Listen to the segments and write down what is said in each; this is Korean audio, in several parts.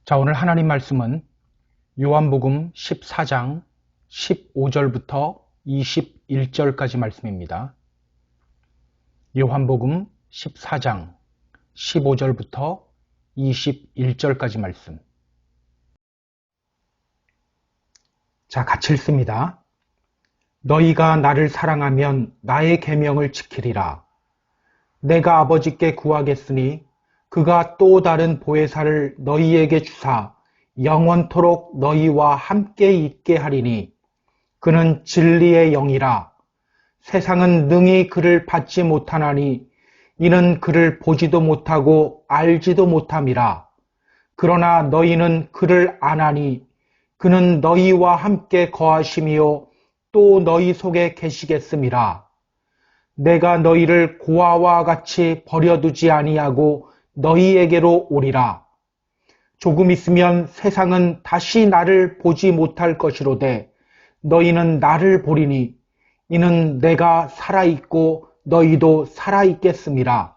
자, 오늘 하나님 말씀은 요한복음 14장 15절부터 21절까지 말씀입니다. 요한복음 14장 15절부터 21절까지 말씀. 자, 같이 읽습니다. 너희가 나를 사랑하면 나의 계명을 지키리라. 내가 아버지께 구하겠으니 그가 또 다른 보혜사를 너희에게 주사 영원토록 너희와 함께 있게 하리니 그는 진리의 영이라. 세상은 능히 그를 받지 못하나니 이는 그를 보지도 못하고 알지도 못함이라. 그러나 너희는 그를 아나니 그는 너희와 함께 거하심이요 또 너희 속에 계시겠음이라. 내가 너희를 고아와 같이 버려두지 아니하고 너희에게로 오리라. 조금 있으면 세상은 다시 나를 보지 못할 것이로되 너희는 나를 보리니 이는 내가 살아있고 너희도 살아있겠음이라.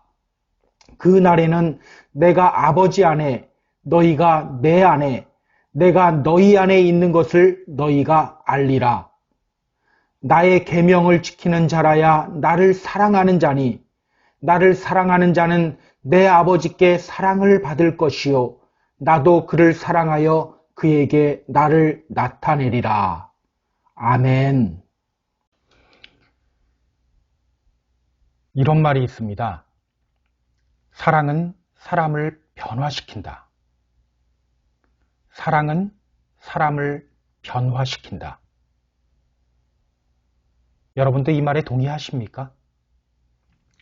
그 날에는 내가 아버지 안에 너희가 내 안에 내가 너희 안에 있는 것을 너희가 알리라. 나의 계명을 지키는 자라야 나를 사랑하는 자니 나를 사랑하는 자는 내 아버지께 사랑을 받을 것이요 나도 그를 사랑하여 그에게 나를 나타내리라. 아멘. 이런 말이 있습니다. 사랑은 사람을 변화시킨다. 사랑은 사람을 변화시킨다. 여러분도 이 말에 동의하십니까?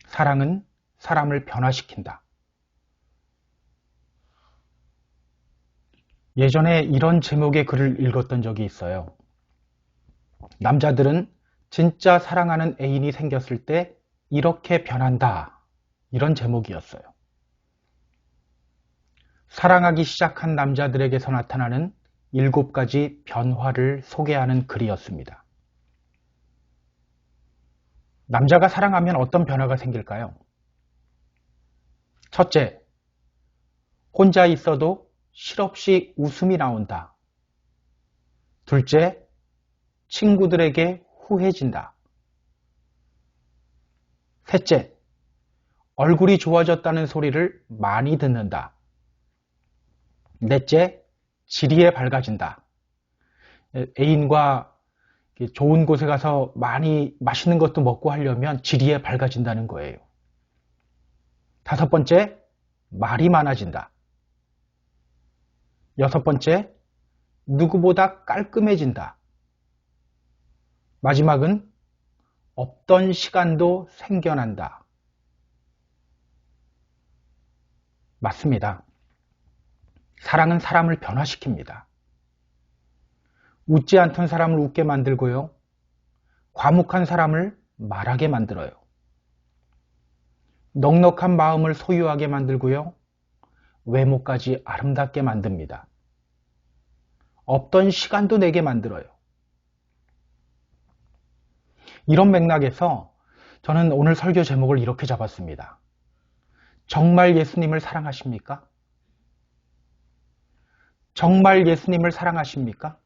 사랑은 사람을 변화시킨다. 예전에 이런 제목의 글을 읽었던 적이 있어요. 남자들은 진짜 사랑하는 애인이 생겼을 때 이렇게 변한다. 이런 제목이었어요. 사랑하기 시작한 남자들에게서 나타나는 7가지 변화를 소개하는 글이었습니다. 남자가 사랑하면 어떤 변화가 생길까요? 첫째, 혼자 있어도 실없이 웃음이 나온다. 둘째, 친구들에게 후해진다. 셋째, 얼굴이 좋아졌다는 소리를 많이 듣는다. 넷째, 지리에 밝아진다. 애인과 좋은 곳에 가서 많이 맛있는 것도 먹고 하려면 지리에 밝아진다는 거예요. 다섯 번째, 말이 많아진다. 여섯 번째, 누구보다 깔끔해진다. 마지막은 없던 시간도 생겨난다. 맞습니다. 사랑은 사람을 변화시킵니다. 웃지 않던 사람을 웃게 만들고요. 과묵한 사람을 말하게 만들어요. 넉넉한 마음을 소유하게 만들고요. 외모까지 아름답게 만듭니다. 없던 시간도 내게 만들어요. 이런 맥락에서 저는 오늘 설교 제목을 이렇게 잡았습니다. 정말 예수님을 사랑하십니까? 정말 예수님을 사랑하십니까?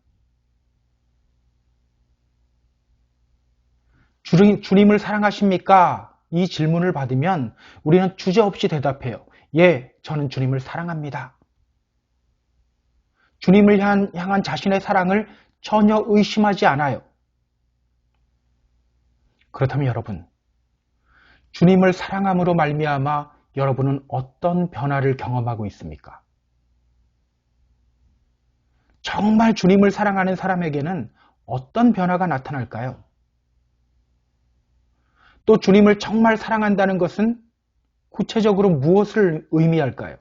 주님을 사랑하십니까? 이 질문을 받으면 우리는 주저없이 대답해요. 예, 저는 주님을 사랑합니다. 주님을 향한 자신의 사랑을 전혀 의심하지 않아요. 그렇다면 여러분, 주님을 사랑함으로 말미암아 여러분은 어떤 변화를 경험하고 있습니까? 정말 주님을 사랑하는 사람에게는 어떤 변화가 나타날까요? 또 주님을 정말 사랑한다는 것은 구체적으로 무엇을 의미할까요?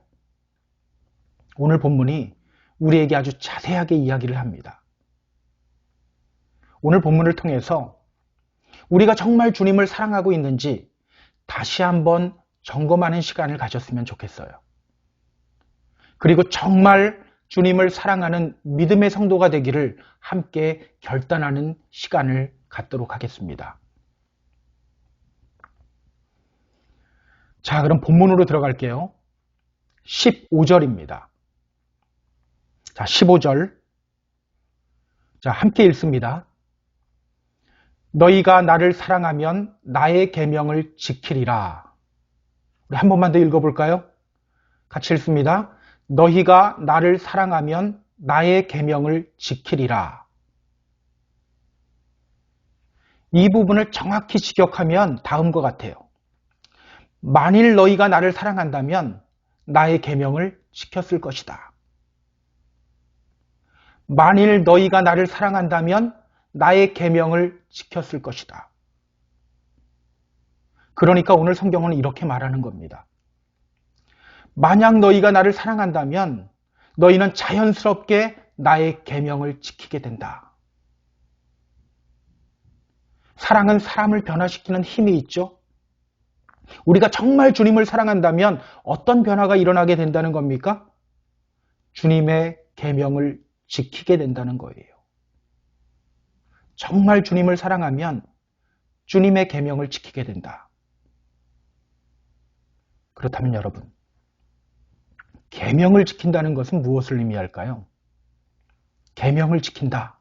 오늘 본문이 우리에게 아주 자세하게 이야기를 합니다. 오늘 본문을 통해서 우리가 정말 주님을 사랑하고 있는지 다시 한번 점검하는 시간을 가졌으면 좋겠어요. 그리고 정말 주님을 사랑하는 믿음의 성도가 되기를 함께 결단하는 시간을 갖도록 하겠습니다. 자, 그럼 본문으로 들어갈게요. 15절입니다. 자, 15절. 자, 함께 읽습니다. 너희가 나를 사랑하면 나의 계명을 지키리라. 우리 한 번만 더 읽어볼까요? 같이 읽습니다. 너희가 나를 사랑하면 나의 계명을 지키리라. 이 부분을 정확히 직역하면 다음과 같아요. 만일 너희가 나를 사랑한다면 나의 계명을 지켰을 것이다. 만일 너희가 나를 사랑한다면 나의 계명을 지켰을 것이다. 그러니까 오늘 성경은 이렇게 말하는 겁니다. 만약 너희가 나를 사랑한다면 너희는 자연스럽게 나의 계명을 지키게 된다. 사랑은 사람을 변화시키는 힘이 있죠. 우리가 정말 주님을 사랑한다면 어떤 변화가 일어나게 된다는 겁니까? 주님의 계명을 지키게 된다는 거예요. 정말 주님을 사랑하면 주님의 계명을 지키게 된다. 그렇다면 여러분, 계명을 지킨다는 것은 무엇을 의미할까요? 계명을 지킨다.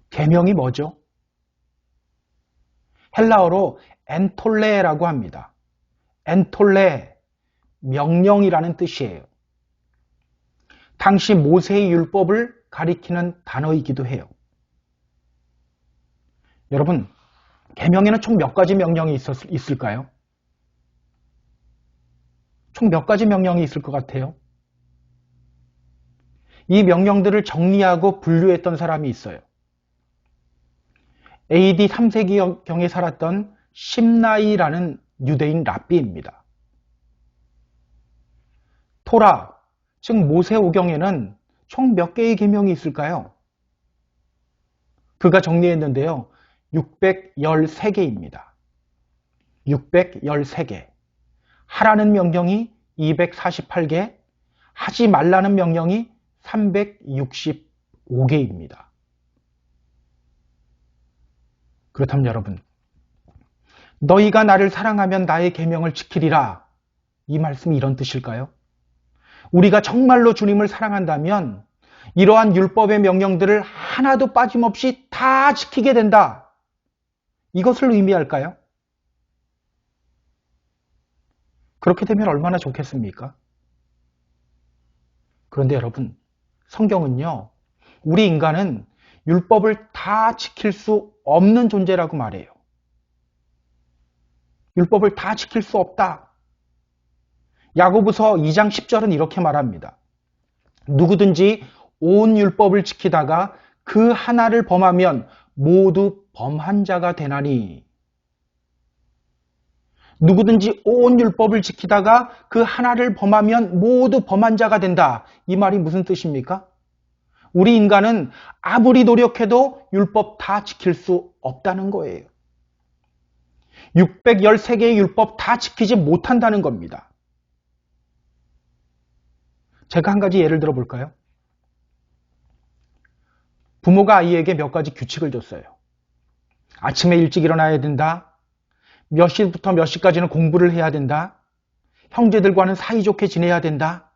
계명이 뭐죠? 헬라어로 엔톨레라고 합니다. 엔톨레, 명령이라는 뜻이에요. 당시 모세의 율법을 가리키는 단어이기도 해요. 여러분, 계명에는 총 몇 가지 명령이 있을까요? 총 몇 가지 명령이 있을 것 같아요? 이 명령들을 정리하고 분류했던 사람이 있어요. AD 3세기경에 살았던 심나이라는 유대인 랍비입니다. 토라, 즉 모세오경에는 총 몇 개의 계명이 있을까요? 그가 정리했는데요. 613개입니다. 613개. 하라는 명령이 248개, 하지 말라는 명령이 365개입니다. 그렇다면 여러분, 너희가 나를 사랑하면 나의 계명을 지키리라. 이 말씀이 이런 뜻일까요? 우리가 정말로 주님을 사랑한다면 이러한 율법의 명령들을 하나도 빠짐없이 다 지키게 된다. 이것을 의미할까요? 그렇게 되면 얼마나 좋겠습니까? 그런데 여러분, 성경은요, 우리 인간은 율법을 다 지킬 수 없는 존재라고 말해요. 율법을 다 지킬 수 없다. 야고보서 2장 10절은 이렇게 말합니다. 누구든지 온 율법을 지키다가 그 하나를 범하면 모두 범한 자가 되나니. 누구든지 온 율법을 지키다가 그 하나를 범하면 모두 범한 자가 된다. 이 말이 무슨 뜻입니까? 우리 인간은 아무리 노력해도 율법 다 지킬 수 없다는 거예요. 613개의 율법 다 지키지 못한다는 겁니다. 제가 한 가지 예를 들어 볼까요? 부모가 아이에게 몇 가지 규칙을 줬어요. 아침에 일찍 일어나야 된다. 몇 시부터 몇 시까지는 공부를 해야 된다. 형제들과는 사이좋게 지내야 된다.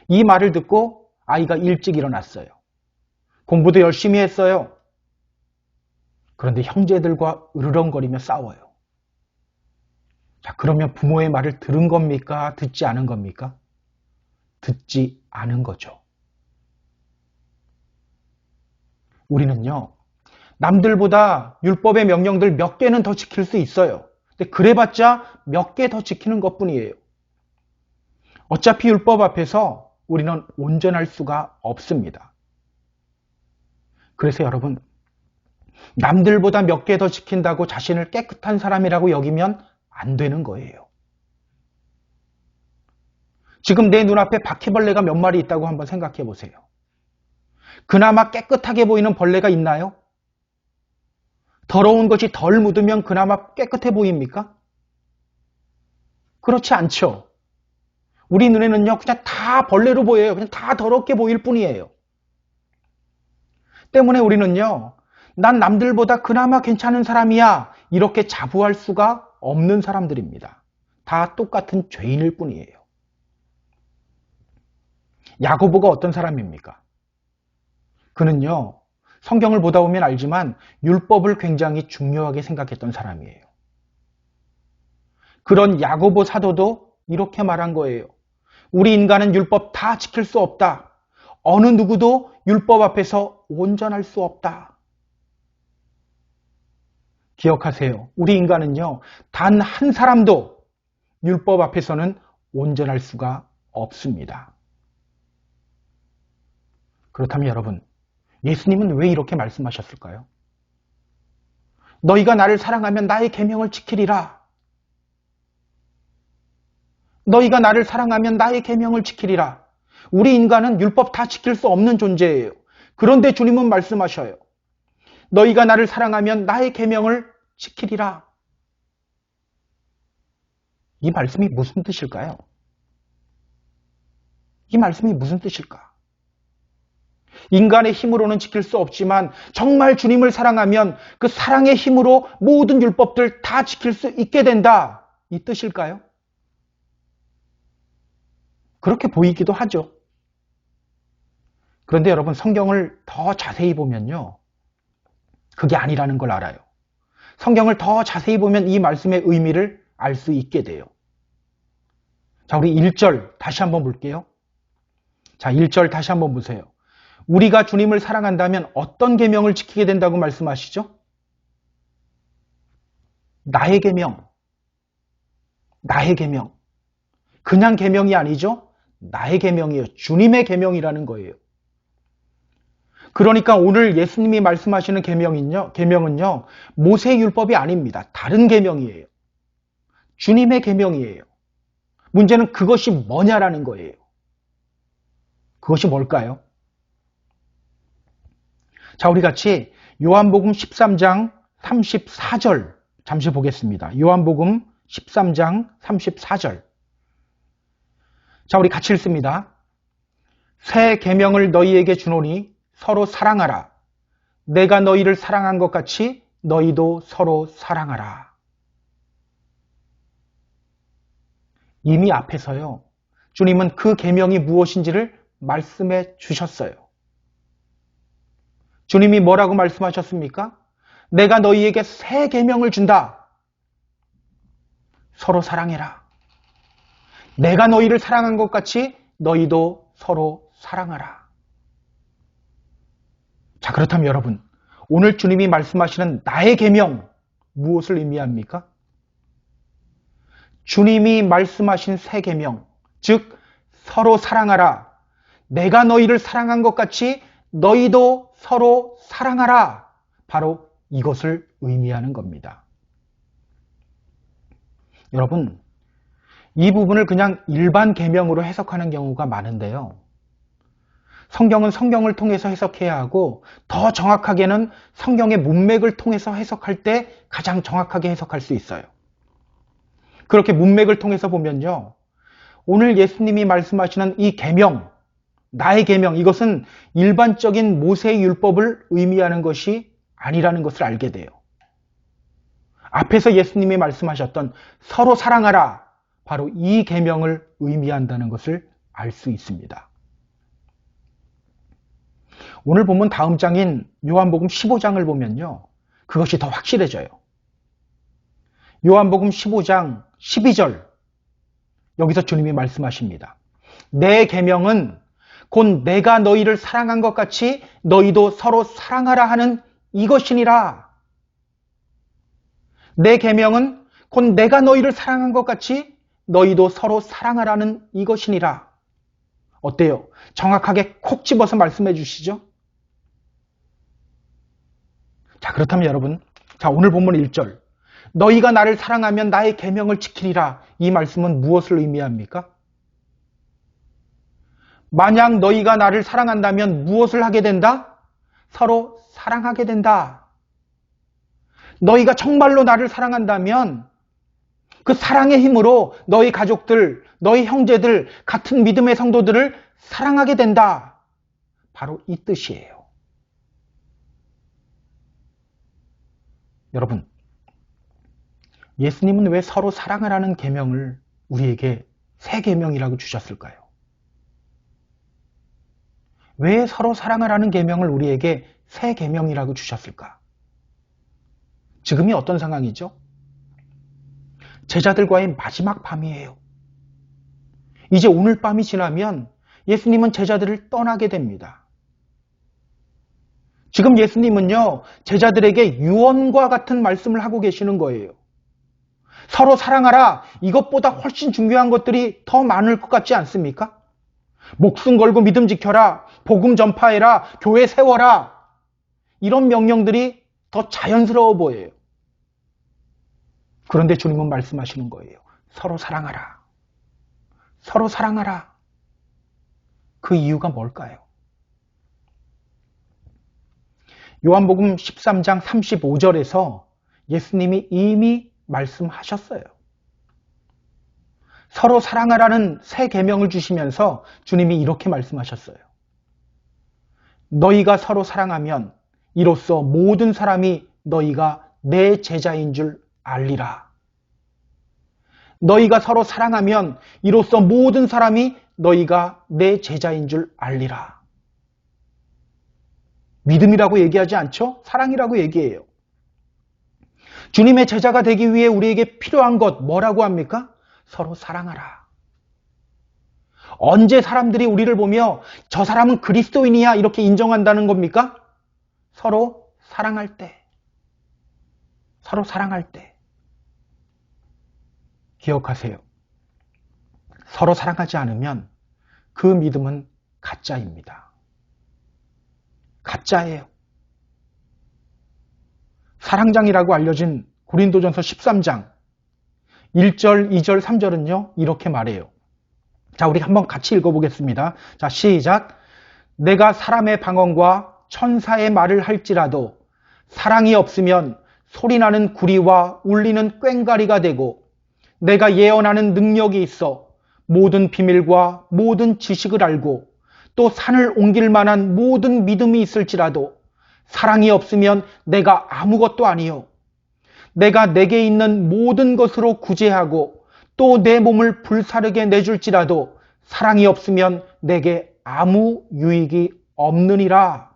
이 말을 듣고 아이가 일찍 일어났어요. 공부도 열심히 했어요. 그런데 형제들과 으르렁거리며 싸워요. 자, 그러면 부모의 말을 들은 겁니까? 듣지 않은 겁니까? 듣지 않은 거죠. 우리는요, 남들보다 율법의 명령들 몇 개는 더 지킬 수 있어요. 근데 그래봤자 몇 개 더 지키는 것뿐이에요. 어차피 율법 앞에서 우리는 온전할 수가 없습니다. 그래서 여러분, 남들보다 몇 개 더 지킨다고 자신을 깨끗한 사람이라고 여기면 안 되는 거예요. 지금 내 눈앞에 바퀴벌레가 몇 마리 있다고 한번 생각해 보세요. 그나마 깨끗하게 보이는 벌레가 있나요? 더러운 것이 덜 묻으면 그나마 깨끗해 보입니까? 그렇지 않죠. 우리 눈에는요, 그냥 다 벌레로 보여요. 그냥 다 더럽게 보일 뿐이에요. 때문에 우리는요, 난 남들보다 그나마 괜찮은 사람이야. 이렇게 자부할 수가 없는 사람들입니다. 다 똑같은 죄인일 뿐이에요. 야고보가 어떤 사람입니까? 그는요, 성경을 보다 보면 알지만 율법을 굉장히 중요하게 생각했던 사람이에요. 그런 야고보 사도도 이렇게 말한 거예요. 우리 인간은 율법 다 지킬 수 없다. 어느 누구도 율법 앞에서 온전할 수 없다. 기억하세요. 우리 인간은요, 단 한 사람도 율법 앞에서는 온전할 수가 없습니다. 그렇다면 여러분, 예수님은 왜 이렇게 말씀하셨을까요? 너희가 나를 사랑하면 나의 계명을 지키리라. 너희가 나를 사랑하면 나의 계명을 지키리라. 우리 인간은 율법 다 지킬 수 없는 존재예요. 그런데 주님은 말씀하셔요. 너희가 나를 사랑하면 나의 계명을 지키리라. 이 말씀이 무슨 뜻일까요? 이 말씀이 무슨 뜻일까? 인간의 힘으로는 지킬 수 없지만 정말 주님을 사랑하면 그 사랑의 힘으로 모든 율법들 다 지킬 수 있게 된다. 이 뜻일까요? 그렇게 보이기도 하죠. 그런데 여러분, 성경을 더 자세히 보면요, 그게 아니라는 걸 알아요. 성경을 더 자세히 보면 이 말씀의 의미를 알 수 있게 돼요. 자, 우리 1절 다시 한번 볼게요. 자, 1절 다시 한번 보세요. 우리가 주님을 사랑한다면 어떤 계명을 지키게 된다고 말씀하시죠? 나의 계명. 나의 계명. 그냥 계명이 아니죠? 나의 계명이에요. 주님의 계명이라는 거예요. 그러니까 오늘 예수님이 말씀하시는 계명은요, 모세의 율법이 아닙니다. 다른 계명이에요. 주님의 계명이에요. 문제는 그것이 뭐냐라는 거예요. 그것이 뭘까요? 자, 우리 같이 요한복음 13장 34절 잠시 보겠습니다. 요한복음 13장 34절. 자, 우리 같이 읽습니다. 새 계명을 너희에게 주노니 서로 사랑하라. 내가 너희를 사랑한 것 같이 너희도 서로 사랑하라. 이미 앞에서요, 주님은 그 계명이 무엇인지를 말씀해 주셨어요. 주님이 뭐라고 말씀하셨습니까? 내가 너희에게 새 계명을 준다. 서로 사랑해라. 내가 너희를 사랑한 것 같이 너희도 서로 사랑하라. 자, 그렇다면 여러분, 오늘 주님이 말씀하시는 나의 계명, 무엇을 의미합니까? 주님이 말씀하신 새 계명, 즉 서로 사랑하라. 내가 너희를 사랑한 것 같이 너희도 서로 사랑하라. 바로 이것을 의미하는 겁니다. 여러분, 이 부분을 그냥 일반 계명으로 해석하는 경우가 많은데요. 성경은 성경을 통해서 해석해야 하고 더 정확하게는 성경의 문맥을 통해서 해석할 때 가장 정확하게 해석할 수 있어요. 그렇게 문맥을 통해서 보면요, 오늘 예수님이 말씀하시는 이 계명, 나의 계명, 이것은 일반적인 모세의 율법을 의미하는 것이 아니라는 것을 알게 돼요. 앞에서 예수님이 말씀하셨던 서로 사랑하라, 바로 이 계명을 의미한다는 것을 알 수 있습니다. 오늘 본문 다음 장인 요한복음 15장을 보면요, 그것이 더 확실해져요. 요한복음 15장 12절, 여기서 주님이 말씀하십니다. 내 계명은 곧 내가 너희를 사랑한 것 같이 너희도 서로 사랑하라 하는 이것이니라. 내 계명은 곧 내가 너희를 사랑한 것 같이 너희도 서로 사랑하라는 이것이니라. 어때요? 정확하게 콕 집어서 말씀해 주시죠? 자, 그렇다면 여러분, 자, 오늘 본문 1절. 너희가 나를 사랑하면 나의 계명을 지키리라. 이 말씀은 무엇을 의미합니까? 만약 너희가 나를 사랑한다면 무엇을 하게 된다? 서로 사랑하게 된다. 너희가 정말로 나를 사랑한다면 그 사랑의 힘으로 너희 가족들, 너희 형제들, 같은 믿음의 성도들을 사랑하게 된다. 바로 이 뜻이에요. 여러분, 예수님은 왜 서로 사랑하라는 계명을 우리에게 새 계명이라고 주셨을까요? 왜 서로 사랑하라는 계명을 우리에게 새 계명이라고 주셨을까? 지금이 어떤 상황이죠? 제자들과의 마지막 밤이에요. 이제 오늘 밤이 지나면 예수님은 제자들을 떠나게 됩니다. 지금 예수님은요, 제자들에게 유언과 같은 말씀을 하고 계시는 거예요. 서로 사랑하라. 이것보다 훨씬 중요한 것들이 더 많을 것 같지 않습니까? 목숨 걸고 믿음 지켜라. 복음 전파해라. 교회 세워라. 이런 명령들이 더 자연스러워 보여요. 그런데 주님은 말씀하시는 거예요. 서로 사랑하라. 서로 사랑하라. 그 이유가 뭘까요? 요한복음 13장 35절에서 예수님이 이미 말씀하셨어요. 서로 사랑하라는 새 계명을 주시면서 주님이 이렇게 말씀하셨어요. 너희가 서로 사랑하면 이로써 모든 사람이 너희가 내 제자인 줄 알리라. 너희가 서로 사랑하면 이로써 모든 사람이 너희가 내 제자인 줄 알리라. 믿음이라고 얘기하지 않죠? 사랑이라고 얘기해요. 주님의 제자가 되기 위해 우리에게 필요한 것 뭐라고 합니까? 서로 사랑하라. 언제 사람들이 우리를 보며 저 사람은 그리스도인이야 이렇게 인정한다는 겁니까? 서로 사랑할 때. 서로 사랑할 때. 기억하세요. 서로 사랑하지 않으면 그 믿음은 가짜입니다. 가짜예요. 사랑장이라고 알려진 고린도전서 13장 1절, 2절, 3절은요. 이렇게 말해요. 자, 우리 한번 같이 읽어보겠습니다. 자, 시작. 내가 사람의 방언과 천사의 말을 할지라도 사랑이 없으면 소리나는 구리와 울리는 꽹과리가 되고 내가 예언하는 능력이 있어 모든 비밀과 모든 지식을 알고 또 산을 옮길 만한 모든 믿음이 있을지라도 사랑이 없으면 내가 아무것도 아니요. 내가 내게 있는 모든 것으로 구제하고 또 내 몸을 불사르게 내줄지라도 사랑이 없으면 내게 아무 유익이 없느니라.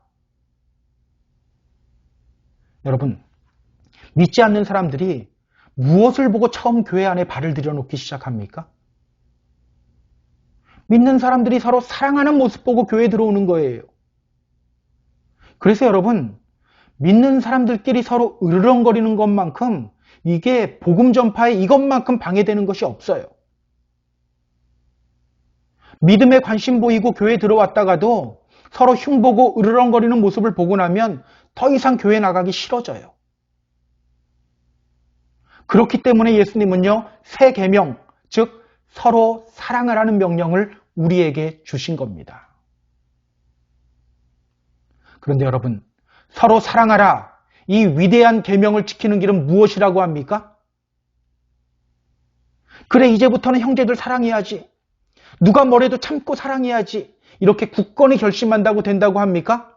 여러분, 믿지 않는 사람들이 무엇을 보고 처음 교회 안에 발을 들여놓기 시작합니까? 믿는 사람들이 서로 사랑하는 모습 보고 교회에 들어오는 거예요. 그래서 여러분, 믿는 사람들끼리 서로 으르렁거리는 것만큼 이게 복음 전파에 이것만큼 방해되는 것이 없어요. 믿음에 관심 보이고 교회에 들어왔다가도 서로 흉보고 으르렁거리는 모습을 보고 나면 더 이상 교회 나가기 싫어져요. 그렇기 때문에 예수님은요, 새 계명, 즉 서로 사랑하라는 명령을 우리에게 주신 겁니다. 그런데 여러분, 서로 사랑하라, 이 위대한 계명을 지키는 길은 무엇이라고 합니까? 그래, 이제부터는 형제들 사랑해야지. 누가 뭐래도 참고 사랑해야지. 이렇게 굳건히 결심한다고 된다고 합니까?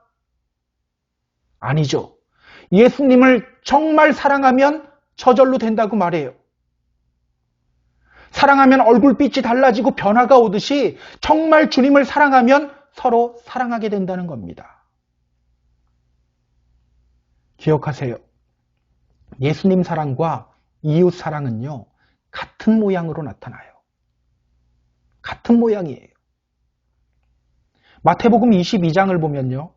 아니죠. 예수님을 정말 사랑하면 저절로 된다고 말해요. 사랑하면 얼굴빛이 달라지고 변화가 오듯이 정말 주님을 사랑하면 서로 사랑하게 된다는 겁니다. 기억하세요. 예수님 사랑과 이웃 사랑은요, 같은 모양으로 나타나요. 같은 모양이에요. 마태복음 22장을 보면요,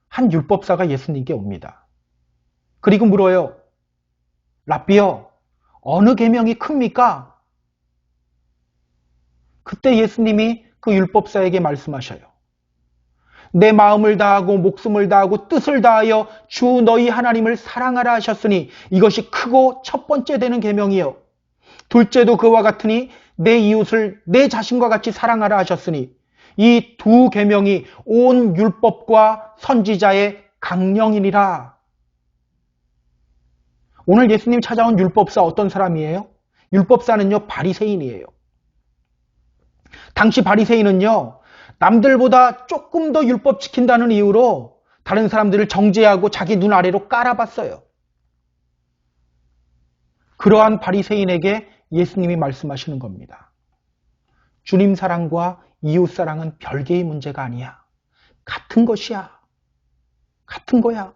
한 율법사가 예수님께 옵니다. 그리고 물어요. 랍비여, 어느 계명이 큽니까? 그때 예수님이 그 율법사에게 말씀하셔요. 내 마음을 다하고 목숨을 다하고 뜻을 다하여 주 너희 하나님을 사랑하라 하셨으니 이것이 크고 첫 번째 되는 계명이요. 둘째도 그와 같으니 내 이웃을 내 자신과 같이 사랑하라 하셨으니 이 두 계명이 온 율법과 선지자의 강령이니라. 오늘 예수님 찾아온 율법사 어떤 사람이에요? 율법사는요, 바리새인이에요. 당시 바리새인은요, 남들보다 조금 더 율법 지킨다는 이유로 다른 사람들을 정죄하고 자기 눈 아래로 깔아봤어요. 그러한 바리새인에게 예수님이 말씀하시는 겁니다. 주님 사랑과 이웃 사랑은 별개의 문제가 아니야. 같은 것이야. 같은 거야.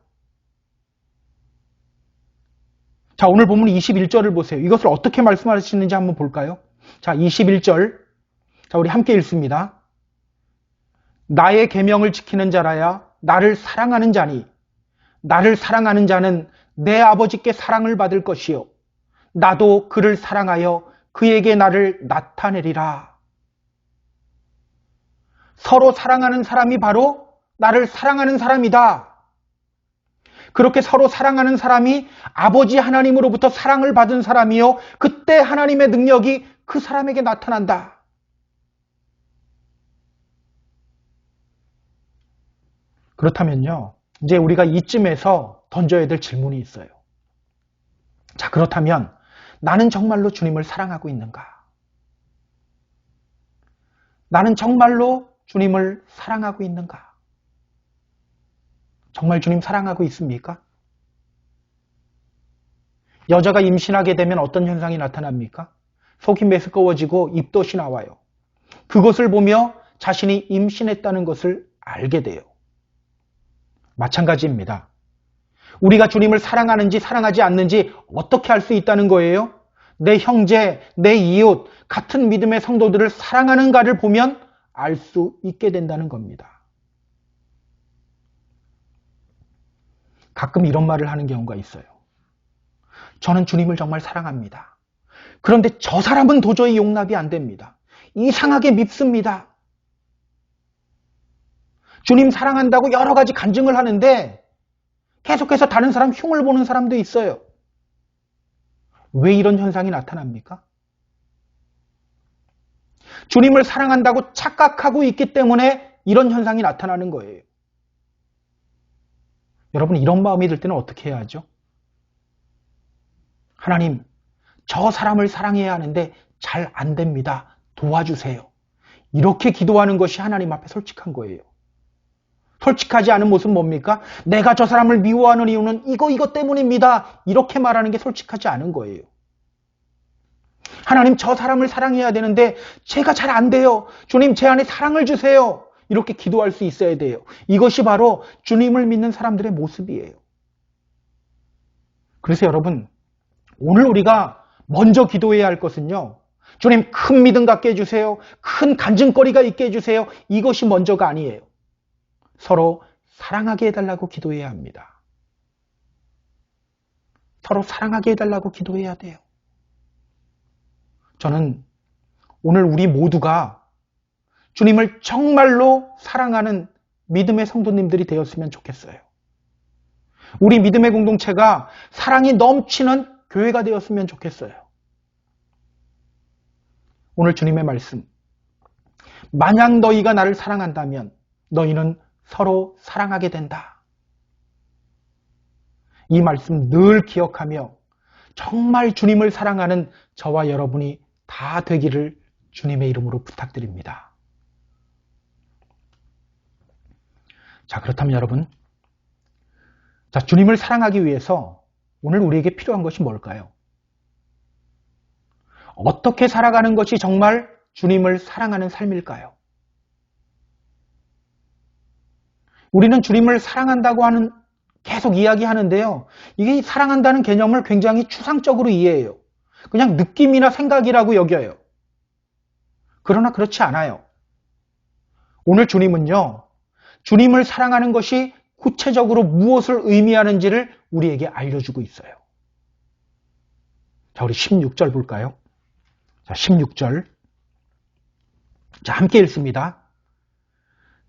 자, 오늘 본문 21절을 보세요. 이것을 어떻게 말씀하시는지 한번 볼까요? 자, 21절. 자, 우리 함께 읽습니다. 나의 계명을 지키는 자라야 나를 사랑하는 자니 나를 사랑하는 자는 내 아버지께 사랑을 받을 것이요 나도 그를 사랑하여 그에게 나를 나타내리라. 서로 사랑하는 사람이 바로 나를 사랑하는 사람이다. 그렇게 서로 사랑하는 사람이 아버지 하나님으로부터 사랑을 받은 사람이요 그때 하나님의 능력이 그 사람에게 나타난다. 그렇다면요, 이제 우리가 이쯤에서 던져야 될 질문이 있어요. 자, 그렇다면 나는 정말로 주님을 사랑하고 있는가? 나는 정말로 주님을 사랑하고 있는가? 정말 주님 사랑하고 있습니까? 여자가 임신하게 되면 어떤 현상이 나타납니까? 속이 메스꺼워지고 입덧이 나와요. 그것을 보며 자신이 임신했다는 것을 알게 돼요. 마찬가지입니다. 우리가 주님을 사랑하는지 사랑하지 않는지 어떻게 알 수 있다는 거예요? 내 형제, 내 이웃, 같은 믿음의 성도들을 사랑하는가를 보면 알 수 있게 된다는 겁니다. 가끔 이런 말을 하는 경우가 있어요. 저는 주님을 정말 사랑합니다. 그런데 저 사람은 도저히 용납이 안 됩니다. 이상하게 밉습니다. 주님 사랑한다고 여러 가지 간증을 하는데 계속해서 다른 사람 흉을 보는 사람도 있어요. 왜 이런 현상이 나타납니까? 주님을 사랑한다고 착각하고 있기 때문에 이런 현상이 나타나는 거예요. 여러분, 이런 마음이 들 때는 어떻게 해야 하죠? 하나님, 저 사람을 사랑해야 하는데 잘 안 됩니다. 도와주세요. 이렇게 기도하는 것이 하나님 앞에 솔직한 거예요. 솔직하지 않은 모습은 뭡니까? 내가 저 사람을 미워하는 이유는 이거 때문입니다. 이렇게 말하는 게 솔직하지 않은 거예요. 하나님, 저 사람을 사랑해야 되는데 제가 잘 안 돼요. 주님, 제 안에 사랑을 주세요. 이렇게 기도할 수 있어야 돼요. 이것이 바로 주님을 믿는 사람들의 모습이에요. 그래서 여러분, 오늘 우리가 먼저 기도해야 할 것은요, 주님, 큰 믿음 갖게 해주세요. 큰 간증거리가 있게 해주세요. 이것이 먼저가 아니에요. 서로 사랑하게 해달라고 기도해야 합니다. 서로 사랑하게 해달라고 기도해야 돼요. 저는 오늘 우리 모두가 주님을 정말로 사랑하는 믿음의 성도님들이 되었으면 좋겠어요. 우리 믿음의 공동체가 사랑이 넘치는 교회가 되었으면 좋겠어요. 오늘 주님의 말씀, 만약 너희가 나를 사랑한다면 너희는 서로 사랑하게 된다. 이 말씀 늘 기억하며 정말 주님을 사랑하는 저와 여러분이 다 되기를 주님의 이름으로 부탁드립니다. 자, 그렇다면 여러분, 자, 주님을 사랑하기 위해서 오늘 우리에게 필요한 것이 뭘까요? 어떻게 살아가는 것이 정말 주님을 사랑하는 삶일까요? 우리는 주님을 사랑한다고 하는 계속 이야기하는데요. 이게 사랑한다는 개념을 굉장히 추상적으로 이해해요. 그냥 느낌이나 생각이라고 여겨요. 그러나 그렇지 않아요. 오늘 주님은요, 주님을 사랑하는 것이 구체적으로 무엇을 의미하는지를 우리에게 알려주고 있어요. 자, 우리 16절 볼까요? 자, 16절. 자, 함께 읽습니다.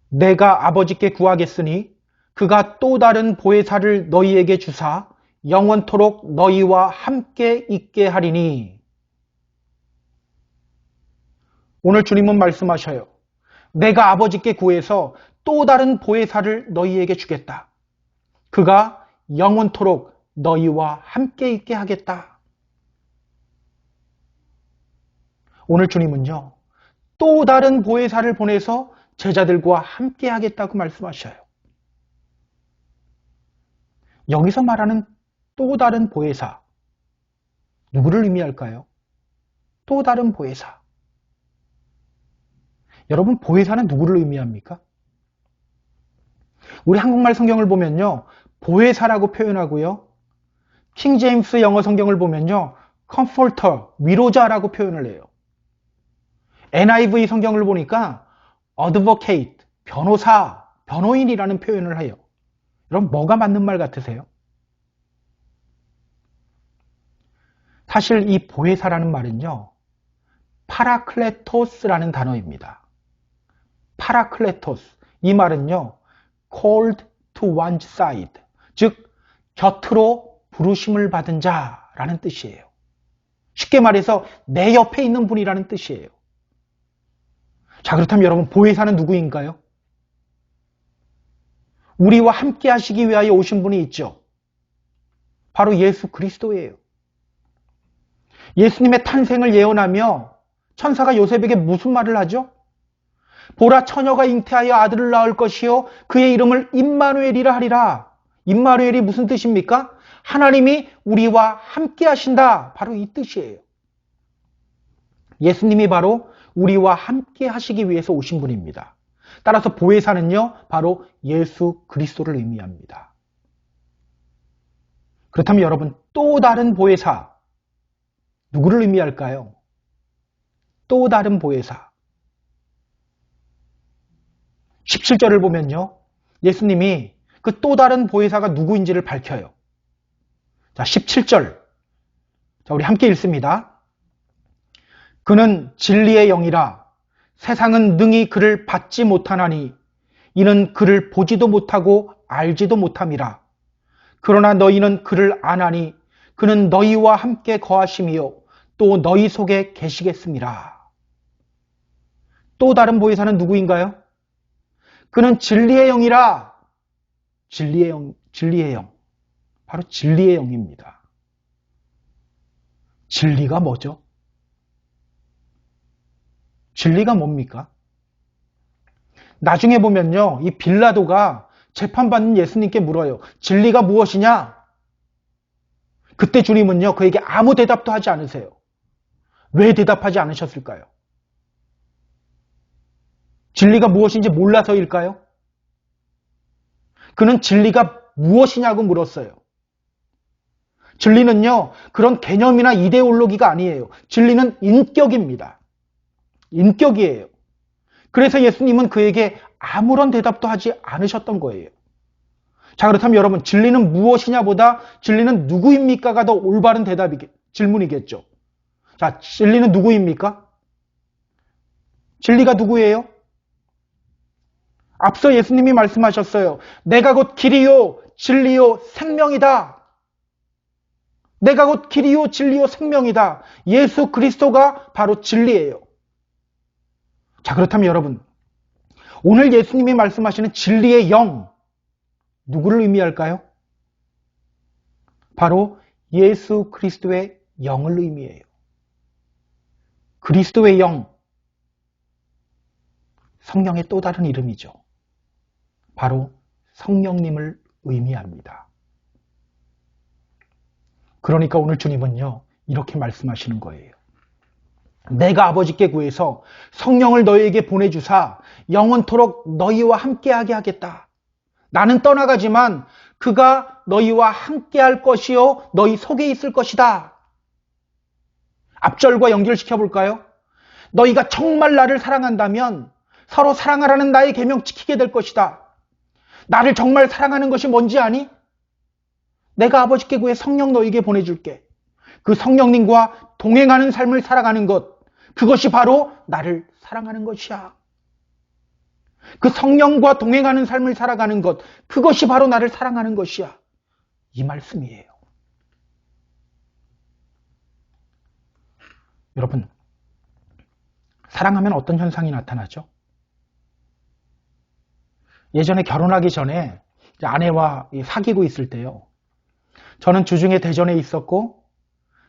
내가 아버지께 구하겠으니 그가 또 다른 보혜사를 너희에게 주사 영원토록 너희와 함께 있게 하리니. 오늘 주님은 말씀하셔요. 내가 아버지께 구해서 또 다른 보혜사를 너희에게 주겠다. 그가 영원토록 너희와 함께 있게 하겠다. 오늘 주님은요, 또 다른 보혜사를 보내서 제자들과 함께 하겠다고 말씀하셔요. 여기서 말하는 또 다른 보혜사, 누구를 의미할까요? 또 다른 보혜사. 여러분, 보혜사는 누구를 의미합니까? 우리 한국말 성경을 보면요, 보혜사라고 표현하고요. 킹 제임스 영어 성경을 보면요, comforter, 위로자라고 표현을 해요. NIV 성경을 보니까 advocate, 변호사, 변호인이라는 표현을 해요. 그럼 뭐가 맞는 말 같으세요? 사실 이 보혜사라는 말은요, 파라클레토스라는 단어입니다. 파라클레토스. 이 말은요, called to one's side. 즉, 곁으로 부르심을 받은 자라는 뜻이에요. 쉽게 말해서 내 옆에 있는 분이라는 뜻이에요. 자, 그렇다면 여러분, 보혜사는 누구인가요? 우리와 함께 하시기 위하여 오신 분이 있죠. 바로 예수 그리스도예요. 예수님의 탄생을 예언하며 천사가 요셉에게 무슨 말을 하죠? 보라, 처녀가 잉태하여 아들을 낳을 것이요 그의 이름을 임마누엘이라 하리라. 임마누엘이 무슨 뜻입니까? 하나님이 우리와 함께 하신다. 바로 이 뜻이에요. 예수님이 바로 우리와 함께 하시기 위해서 오신 분입니다. 따라서 보혜사는요, 바로 예수 그리스도를 의미합니다. 그렇다면 여러분, 또 다른 보혜사, 누구를 의미할까요? 또 다른 보혜사. 17절을 보면요, 예수님이 그 또 다른 보혜사가 누구인지를 밝혀요. 자, 17절. 자, 우리 함께 읽습니다. 그는 진리의 영이라 세상은 능히 그를 받지 못하나니 이는 그를 보지도 못하고 알지도 못함이라. 그러나 너희는 그를 아나니 그는 너희와 함께 거하심이요 또 너희 속에 계시겠음이라. 또 다른 보혜사는 누구인가요? 그는 진리의 영이라. 진리의 영. 바로 진리의 영입니다. 진리가 뭐죠? 진리가 뭡니까? 나중에 보면요, 이 빌라도가 재판받는 예수님께 물어요. 진리가 무엇이냐? 그때 주님은요, 그에게 아무 대답도 하지 않으세요. 왜 대답하지 않으셨을까요? 진리가 무엇인지 몰라서일까요? 그는 진리가 무엇이냐고 물었어요. 진리는요, 그런 개념이나 이데올로기가 아니에요. 진리는 인격입니다. 인격이에요. 그래서 예수님은 그에게 아무런 대답도 하지 않으셨던 거예요. 자, 그렇다면 여러분, 진리는 무엇이냐 보다 진리는 누구입니까가 더 올바른 질문이겠죠. 자, 진리는 누구입니까? 진리가 누구예요? 앞서 예수님이 말씀하셨어요. 내가 곧 길이요, 진리요, 생명이다. 내가 곧 길이요, 진리요, 생명이다. 예수 그리스도가 바로 진리예요. 자, 그렇다면 여러분, 오늘 예수님이 말씀하시는 진리의 영, 누구를 의미할까요? 바로 예수 그리스도의 영을 의미해요. 그리스도의 영, 성령의 또 다른 이름이죠. 바로 성령님을 의미합니다. 그러니까 오늘 주님은요, 이렇게 말씀하시는 거예요. 내가 아버지께 구해서 성령을 너희에게 보내주사 영원토록 너희와 함께하게 하겠다. 나는 떠나가지만 그가 너희와 함께할 것이요 너희 속에 있을 것이다. 앞절과 연결시켜 볼까요? 너희가 정말 나를 사랑한다면 서로 사랑하라는 나의 계명 지키게 될 것이다. 나를 정말 사랑하는 것이 뭔지 아니? 내가 아버지께 구해 성령 너희에게 보내줄게. 그 성령님과 동행하는 삶을 살아가는 것, 그것이 바로 나를 사랑하는 것이야. 그 성령과 동행하는 삶을 살아가는 것, 그것이 바로 나를 사랑하는 것이야. 이 말씀이에요. 여러분, 사랑하면 어떤 현상이 나타나죠? 예전에 결혼하기 전에 아내와 사귀고 있을 때요. 저는 주중에 대전에 있었고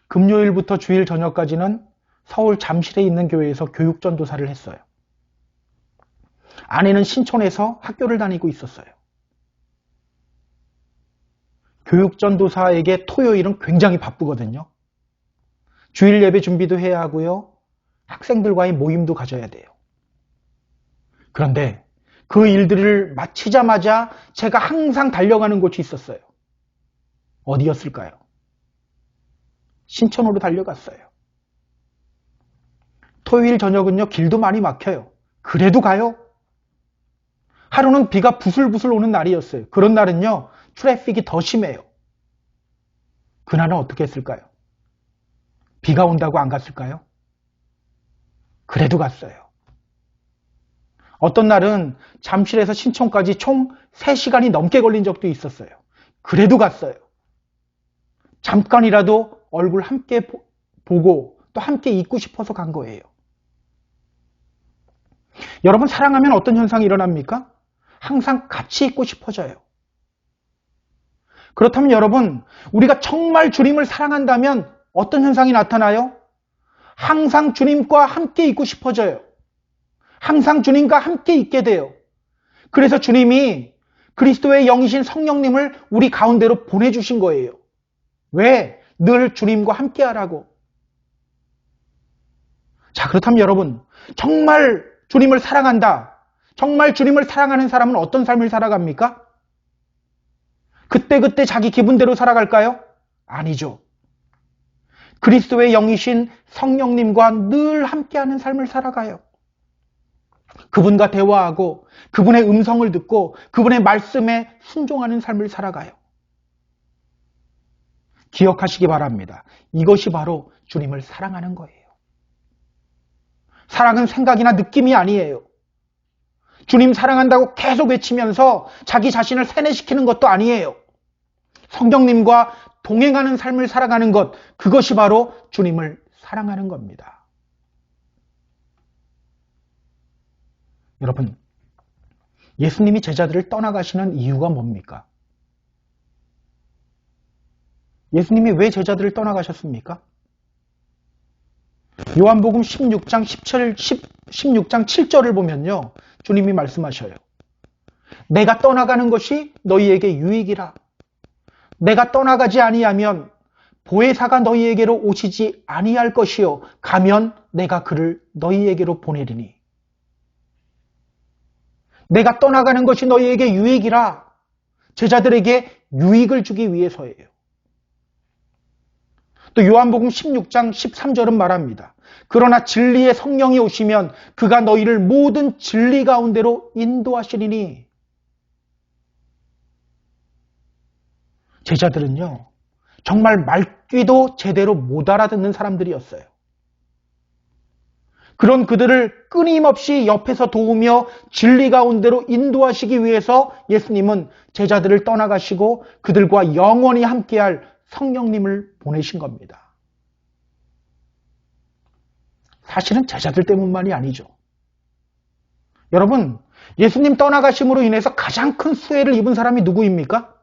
금요일부터 주일 저녁까지는 서울 잠실에 있는 교회에서 교육전도사를 했어요. 아내는 신촌에서 학교를 다니고 있었어요. 교육전도사에게 토요일은 굉장히 바쁘거든요. 주일 예배 준비도 해야 하고요. 학생들과의 모임도 가져야 돼요. 그런데 그 일들을 마치자마자 제가 항상 달려가는 곳이 있었어요. 어디였을까요? 신천으로 달려갔어요. 토요일 저녁은요, 길도 많이 막혀요. 그래도 가요. 하루는 비가 부슬부슬 오는 날이었어요. 그런 날은요, 트래픽이 더 심해요. 그날은 어떻게 했을까요? 비가 온다고 안 갔을까요? 그래도 갔어요. 어떤 날은 잠실에서 신촌까지 총 3시간이 넘게 걸린 적도 있었어요. 그래도 갔어요. 잠깐이라도 얼굴 함께 보고 또 함께 있고 싶어서 간 거예요. 여러분, 사랑하면 어떤 현상이 일어납니까? 항상 같이 있고 싶어져요. 그렇다면 여러분, 우리가 정말 주님을 사랑한다면 어떤 현상이 나타나요? 항상 주님과 함께 있고 싶어져요. 항상 주님과 함께 있게 돼요. 그래서 주님이 그리스도의 영이신 성령님을 우리 가운데로 보내주신 거예요. 왜? 늘 주님과 함께 하라고. 자, 그렇다면 여러분, 정말 주님을 사랑한다. 정말 주님을 사랑하는 사람은 어떤 삶을 살아갑니까? 그때그때 자기 기분대로 살아갈까요? 아니죠. 그리스도의 영이신 성령님과 늘 함께하는 삶을 살아가요. 그분과 대화하고 그분의 음성을 듣고 그분의 말씀에 순종하는 삶을 살아가요. 기억하시기 바랍니다. 이것이 바로 주님을 사랑하는 거예요. 사랑은 생각이나 느낌이 아니에요. 주님 사랑한다고 계속 외치면서 자기 자신을 세뇌시키는 것도 아니에요. 성령님과 동행하는 삶을 살아가는 것, 그것이 바로 주님을 사랑하는 겁니다. 여러분, 예수님이 제자들을 떠나가시는 이유가 뭡니까? 예수님이 왜 제자들을 떠나가셨습니까? 요한복음 16장 7절을 보면요, 주님이 말씀하셔요. 내가 떠나가는 것이 너희에게 유익이라. 내가 떠나가지 아니하면 보혜사가 너희에게로 오시지 아니할 것이요 가면 내가 그를 너희에게로 보내리니. 내가 떠나가는 것이 너희에게 유익이라. 제자들에게 유익을 주기 위해서예요. 또 요한복음 16장 13절은 말합니다. 그러나 진리의 성령이 오시면 그가 너희를 모든 진리 가운데로 인도하시리니. 제자들은요, 정말 말귀도 제대로 못 알아듣는 사람들이었어요. 그런 그들을 끊임없이 옆에서 도우며 진리 가운데로 인도하시기 위해서 예수님은 제자들을 떠나가시고 그들과 영원히 함께할 성령님을 보내신 겁니다. 사실은 제자들 때문만이 아니죠. 여러분, 예수님 떠나가심으로 인해서 가장 큰 수혜를 입은 사람이 누구입니까?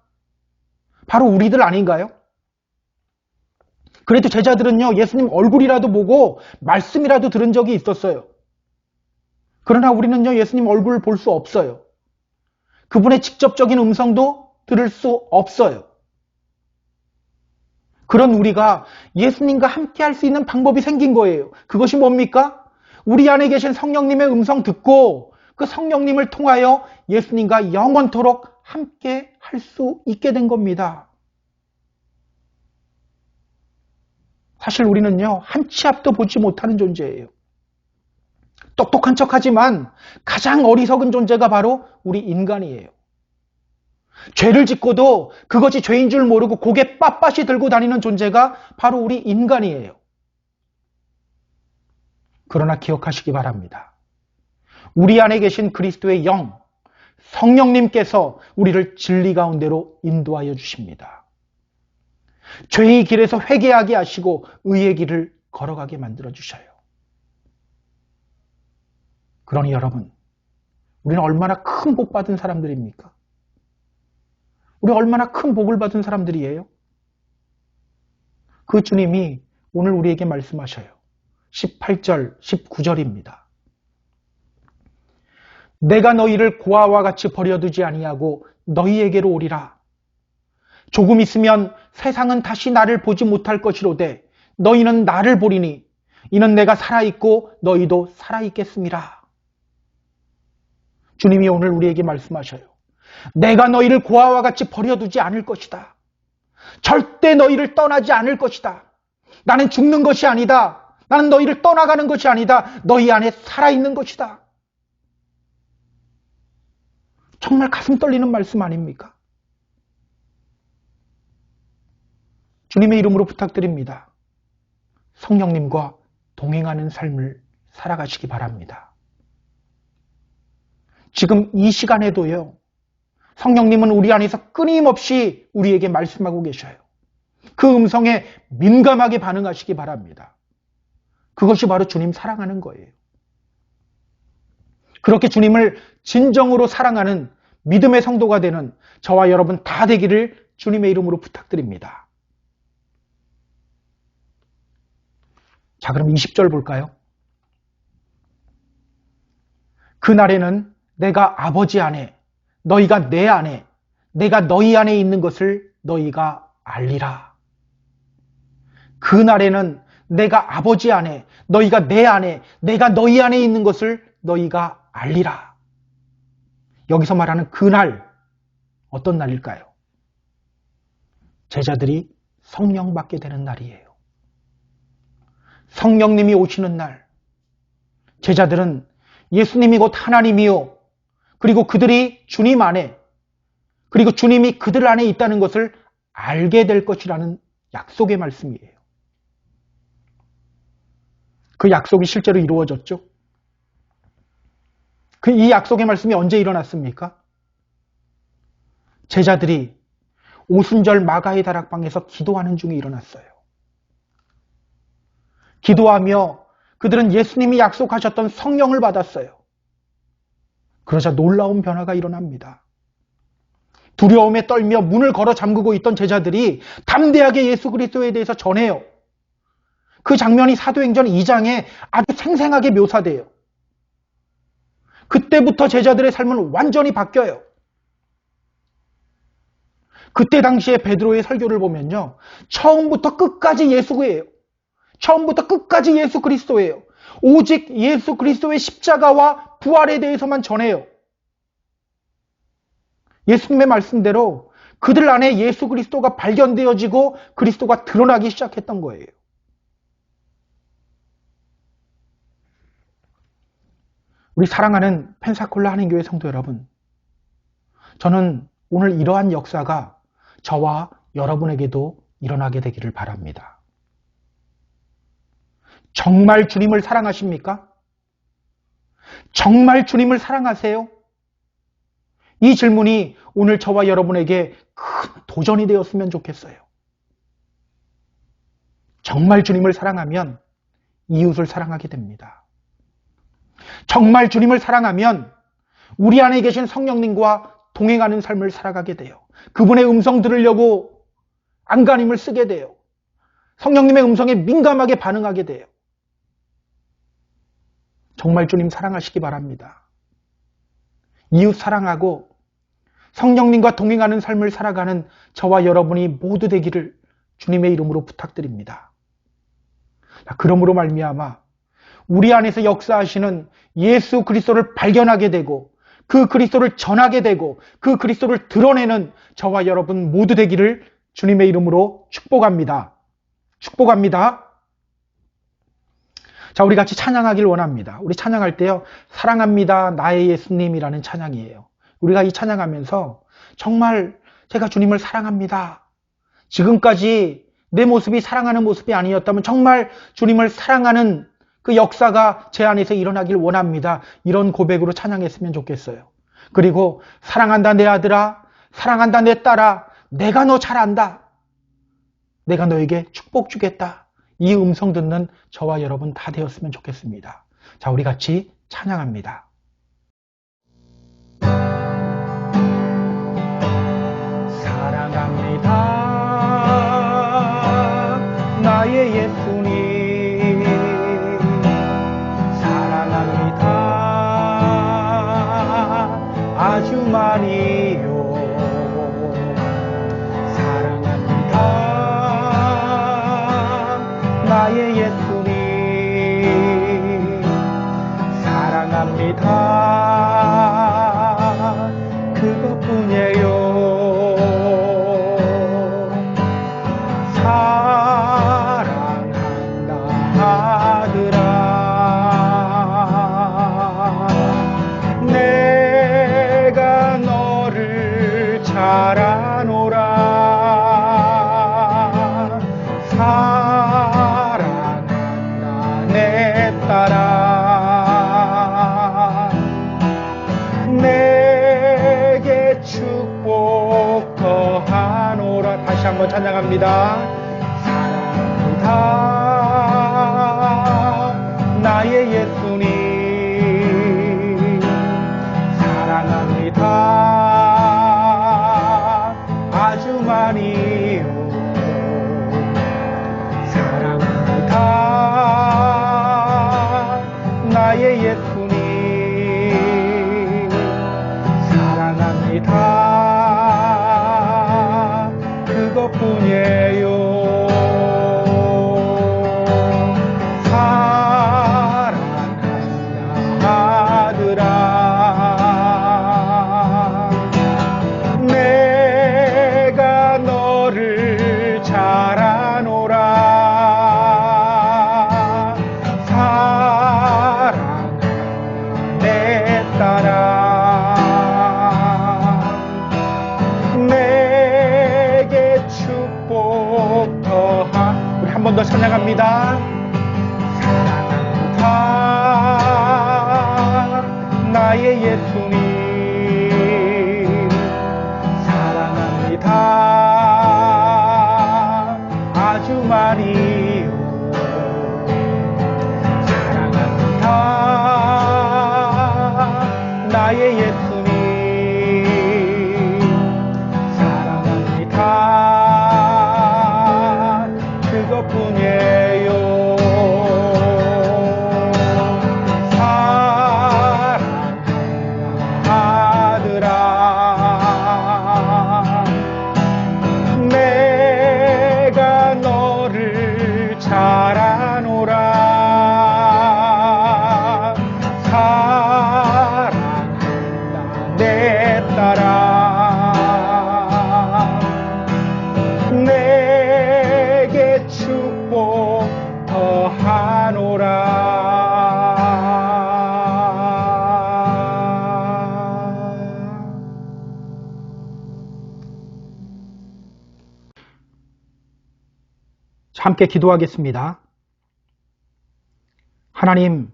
바로 우리들 아닌가요? 그래도 제자들은요, 예수님 얼굴이라도 보고 말씀이라도 들은 적이 있었어요. 그러나 우리는요, 예수님 얼굴을 볼 수 없어요. 그분의 직접적인 음성도 들을 수 없어요. 그런 우리가 예수님과 함께 할 수 있는 방법이 생긴 거예요. 그것이 뭡니까? 우리 안에 계신 성령님의 음성 듣고 그 성령님을 통하여 예수님과 영원토록 함께 할 수 있게 된 겁니다. 사실 우리는요, 한 치 앞도 보지 못하는 존재예요. 똑똑한 척하지만 가장 어리석은 존재가 바로 우리 인간이에요. 죄를 짓고도 그것이 죄인 줄 모르고 고개 빳빳이 들고 다니는 존재가 바로 우리 인간이에요. 그러나 기억하시기 바랍니다. 우리 안에 계신 그리스도의 영, 성령님께서 우리를 진리 가운데로 인도하여 주십니다. 죄의 길에서 회개하게 하시고 의의 길을 걸어가게 만들어 주셔요. 그러니 여러분, 우리는 얼마나 큰 복 받은 사람들입니까? 우리 얼마나 큰 복을 받은 사람들이에요? 그 주님이 오늘 우리에게 말씀하셔요. 18절, 19절입니다. 내가 너희를 고아와 같이 버려두지 아니하고 너희에게로 오리라. 조금 있으면 세상은 다시 나를 보지 못할 것이로되 너희는 나를 보리니 이는 내가 살아있고 너희도 살아있겠음이라. 주님이 오늘 우리에게 말씀하셔요. 내가 너희를 고아와 같이 버려두지 않을 것이다. 절대 너희를 떠나지 않을 것이다. 나는 죽는 것이 아니다. 나는 너희를 떠나가는 것이 아니다. 너희 안에 살아있는 것이다. 정말 가슴 떨리는 말씀 아닙니까? 주님의 이름으로 부탁드립니다. 성령님과 동행하는 삶을 살아가시기 바랍니다. 지금 이 시간에도요, 성령님은 우리 안에서 끊임없이 우리에게 말씀하고 계셔요. 그 음성에 민감하게 반응하시기 바랍니다. 그것이 바로 주님 사랑하는 거예요. 그렇게 주님을 진정으로 사랑하는 믿음의 성도가 되는 저와 여러분 다 되기를 주님의 이름으로 부탁드립니다. 자, 그럼 20절 볼까요? 그날에는 내가 아버지 안에, 너희가 내 안에, 내가 너희 안에 있는 것을 너희가 알리라. 그날에는 내가 아버지 안에, 너희가 내 안에, 내가 너희 안에 있는 것을 너희가 알리라. 여기서 말하는 그날, 어떤 날일까요? 제자들이 성령 받게 되는 날이에요. 성령님이 오시는 날, 제자들은 예수님이 곧 하나님이요, 그리고 그들이 주님 안에, 그리고 주님이 그들 안에 있다는 것을 알게 될 것이라는 약속의 말씀이에요. 그 약속이 실제로 이루어졌죠. 이 약속의 말씀이 언제 일어났습니까? 제자들이 오순절 마가의 다락방에서 기도하는 중에 일어났어요. 기도하며 그들은 예수님이 약속하셨던 성령을 받았어요. 그러자 놀라운 변화가 일어납니다. 두려움에 떨며 문을 걸어 잠그고 있던 제자들이 담대하게 예수 그리스도에 대해서 전해요. 그 장면이 사도행전 2장에 아주 생생하게 묘사돼요. 그때부터 제자들의 삶은 완전히 바뀌어요. 그때 당시에 베드로의 설교를 보면요, 처음부터 끝까지 예수예요. 처음부터 끝까지 예수 그리스도예요. 오직 예수 그리스도의 십자가와 부활에 대해서만 전해요. 예수님의 말씀대로 그들 안에 예수 그리스도가 발견되어지고 그리스도가 드러나기 시작했던 거예요. 우리 사랑하는 펜사콜라 한인교회 성도 여러분, 저는 오늘 이러한 역사가 저와 여러분에게도 일어나게 되기를 바랍니다. 정말 주님을 사랑하십니까? 정말 주님을 사랑하세요? 이 질문이 오늘 저와 여러분에게 큰 도전이 되었으면 좋겠어요. 정말 주님을 사랑하면 이웃을 사랑하게 됩니다. 정말 주님을 사랑하면 우리 안에 계신 성령님과 동행하는 삶을 살아가게 돼요. 그분의 음성 들으려고 안간힘을 쓰게 돼요. 성령님의 음성에 민감하게 반응하게 돼요. 정말 주님 사랑하시기 바랍니다. 이웃 사랑하고 성령님과 동행하는 삶을 살아가는 저와 여러분이 모두 되기를 주님의 이름으로 부탁드립니다. 그러므로 말미암아 우리 안에서 역사하시는 예수 그리스도를 발견하게 되고 그 그리스도를 전하게 되고 그 그리스도를 드러내는 저와 여러분 모두 되기를 주님의 이름으로 축복합니다. 축복합니다. 자, 우리 같이 찬양하길 원합니다. 우리 찬양할 때요, 사랑합니다 나의 예수님이라는 찬양이에요. 우리가 이 찬양하면서 정말 제가 주님을 사랑합니다. 지금까지 내 모습이 사랑하는 모습이 아니었다면 정말 주님을 사랑하는 그 역사가 제 안에서 일어나길 원합니다. 이런 고백으로 찬양했으면 좋겠어요. 그리고 사랑한다 내 아들아, 사랑한다 내 딸아, 내가 너 잘 안다. 내가 너에게 축복 주겠다. 이 음성 듣는 저와 여러분 다 되었으면 좋겠습니다. 자, 우리 같이 찬양합니다. 사랑합니다 나의 예수님, 사랑합니다 아주 많이요. 사랑합니다 나의 예수님, 사랑합니다 사랑합니다. 사랑합니다. 나의 예수님 사랑합니다. 아주 많이요. 사랑합니다. 나의 예수님 사랑합니다. 그것뿐이에요. 사랑한다 아들아, 내가 너를 잘 아노라. 사랑한다 내 딸아, 내게 축복 더하. 우리 한 번 더 찬양합니다. 사랑합니다. 나의 예수님 사랑합니다. 아주 많이요. 사랑합니다. 나의 예수님 사랑합니다. 그것뿐이에요. 사랑한다 아들아, 내가 너를 잘 아노라. 사랑한다 내 딸아, 내게 축복 더하노라. 함께 기도하겠습니다. 하나님,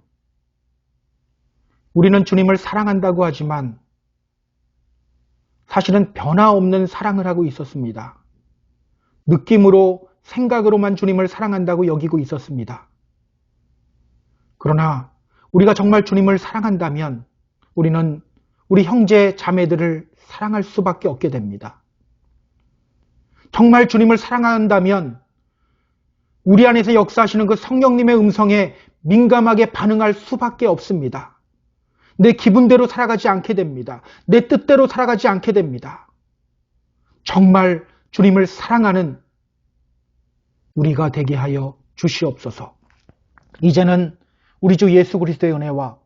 우리는 주님을 사랑한다고 하지만 사실은 변화없는 사랑을 하고 있었습니다. 느낌으로, 생각으로만 주님을 사랑한다고 여기고 있었습니다. 그러나 우리가 정말 주님을 사랑한다면 우리는 우리 형제 자매들을 사랑할 수밖에 없게 됩니다. 정말 주님을 사랑한다면 우리 안에서 역사하시는 그 성령님의 음성에 민감하게 반응할 수밖에 없습니다. 내 기분대로 살아가지 않게 됩니다. 내 뜻대로 살아가지 않게 됩니다. 정말 주님을 사랑하는 우리가 되게 하여 주시옵소서. 이제는 우리 주 예수 그리스도의 은혜와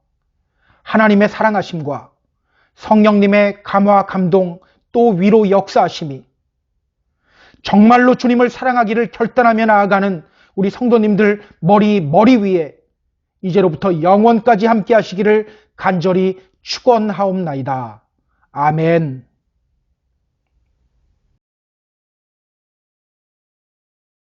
하나님의 사랑하심과 성령님의 감화 감동 또 위로 역사하심이 정말로 주님을 사랑하기를 결단하며 나아가는 우리 성도님들 머리 위에 이제로부터 영원까지 함께 하시기를 간절히 축원하옵나이다. 아멘.